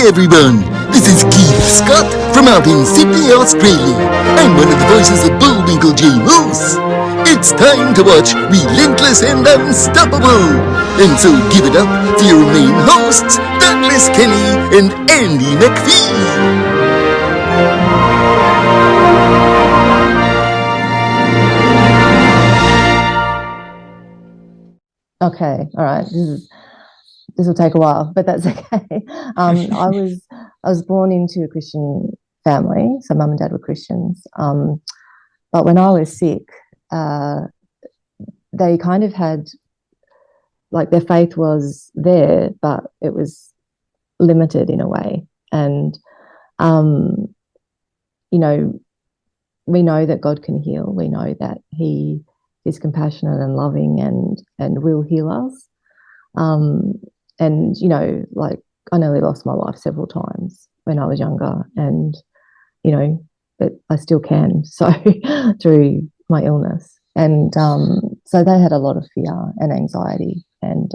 everyone, this is Keith Scott from out in Sydney, Australia. I'm one of the voices of Bullwinkle J. Moose. It's time to watch Relentless and Unstoppable. And so give it up for your main hosts, Douglas Kelly and Andy McPhee. Okay, all right. This will take a while, but that's okay. I was born into a Christian family, so mum and dad were Christians. But when I was sick, they kind of had, like, their faith was there, but it was limited in a way. And we know that God can heal. We know that He is compassionate and loving and will heal us. And, like, I nearly lost my life several times when I was younger, and, but I still can, so through my illness. And so they had a lot of fear and anxiety. And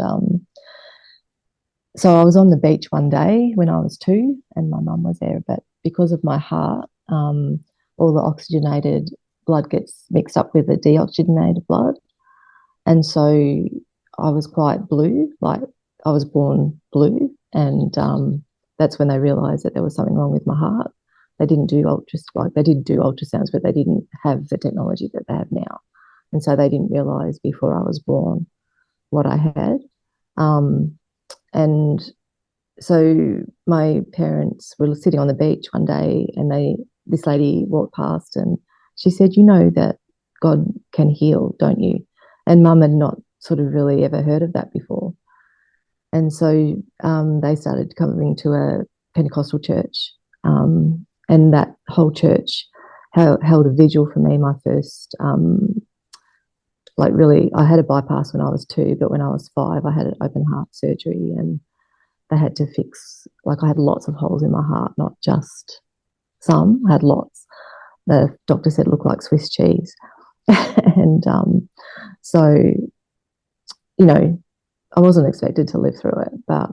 so I was on the beach one day when I was 2, and my mum was there, but because of my heart, all the oxygenated blood gets mixed up with the deoxygenated blood. And so I was quite blue, like I was born blue. And that's when they realised that there was something wrong with my heart. They didn't do they did do ultrasounds, but they didn't have the technology that they have now. And so they didn't realise before I was born what I had. And so my parents were sitting on the beach one day, and this lady walked past, and she said, "You know that God can heal, don't you?" And mum had not sort of really ever heard of that before. And so they started coming to a Pentecostal church, and that whole church held a vigil for me. My first, I had a bypass when I was 2, but when I was 5, I had an open heart surgery, and they had to fix, I had lots of holes in my heart, not just some, I had lots. The doctor said it looked like Swiss cheese. And so, I wasn't expected to live through it, but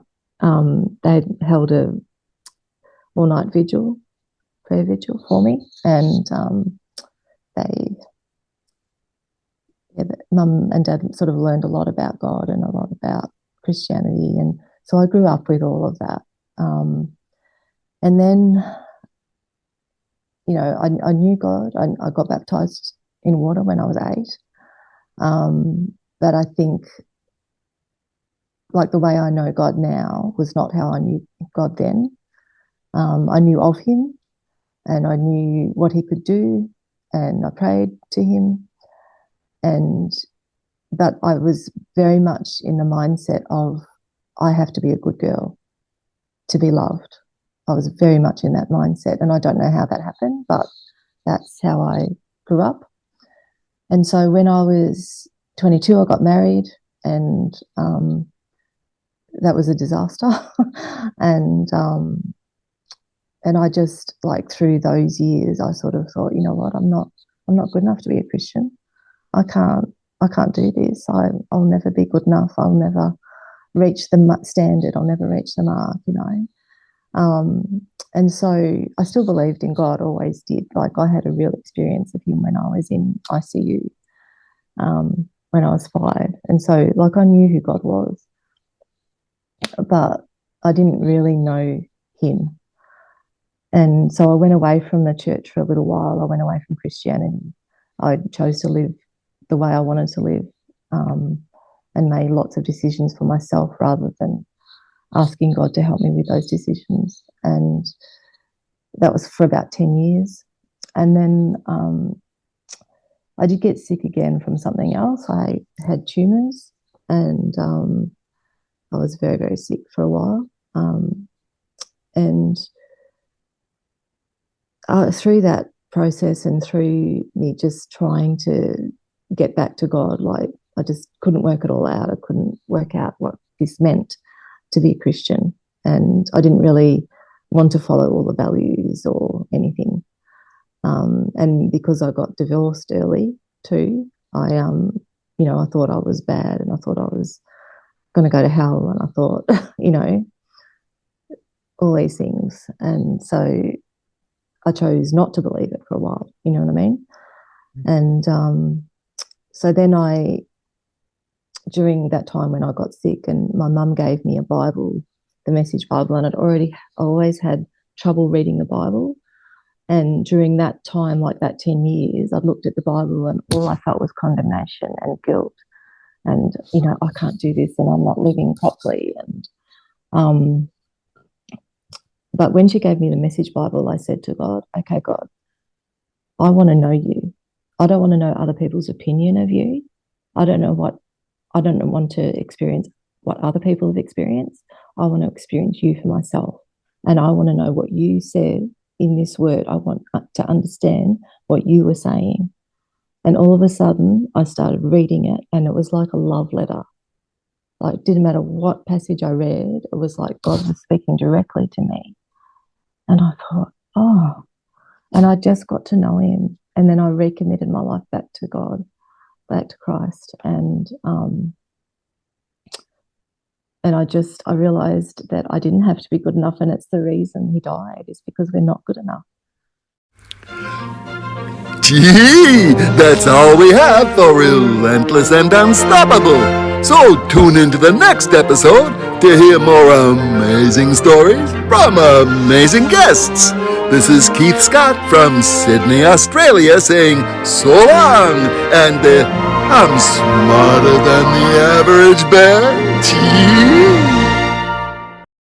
they held a all-night prayer vigil for me, and mum and dad sort of learned a lot about God and a lot about Christianity, and so I grew up with all of that. And then, I knew God. I got baptized in water when I was 8. But I think, the way I know God now was not how I knew God then. I knew of Him, and I knew what He could do, and I prayed to Him. But I was very much in the mindset of, I have to be a good girl to be loved. I was very much in that mindset, and I don't know how that happened, but that's how I grew up. And so when I was 22, I got married, and that was a disaster. And I just, through those years, I sort of thought, you know what, I'm not good enough to be a Christian. I can't do this. I'll never be good enough. I'll never reach the standard. I'll never reach the mark, And so I still believed in God, always did. I had a real experience of Him when I was in ICU, when I was 5. And so, I knew who God was, but I didn't really know Him. And so I went away from the church for a little while. I went away from Christianity. I chose to live the way I wanted to live, and made lots of decisions for myself rather than asking God to help me with those decisions. And that was for about 10 years. And then I did get sick again from something else. I had tumours, and I was very, very sick for a while. And through that process, and through me just trying to get back to God, I just couldn't work it all out. I couldn't work out what this meant to be a Christian, and I didn't really want to follow all the values or anything. And because I got divorced early too, I thought I was bad, and I thought I was going to go to hell, and I thought, all these things. And so I chose not to believe it for a while, you know what I mean? And so then during that time when I got sick, and my mum gave me a Bible, the Message Bible, and I always had trouble reading the Bible. And during that time, like that 10 years, I looked at the Bible and all I felt was condemnation and guilt. And, you know, I can't do this and I'm not living properly. And but when she gave me the Message Bible, I said to God, okay, God, I want to know you. I don't want to know other people's opinion of you. I don't want to experience what other people have experienced. I want to experience you for myself. And I want to know what you said in this word. I want to understand what you were saying. And all of a sudden, I started reading it, and it was like a love letter. Like, it didn't matter what passage I read, it was like God was speaking directly to me. And I thought, oh, and I just got to know him. And then I recommitted my life back to God, back to Christ. And I realized that I didn't have to be good enough. And it's the reason he died, is because we're not good enough. Gee, that's all we have for Relentless and Unstoppable. So tune into the next episode to hear more amazing stories from amazing guests. This is Keith Scott from Sydney, Australia, saying so long, and I'm smarter than the average bear. Gee.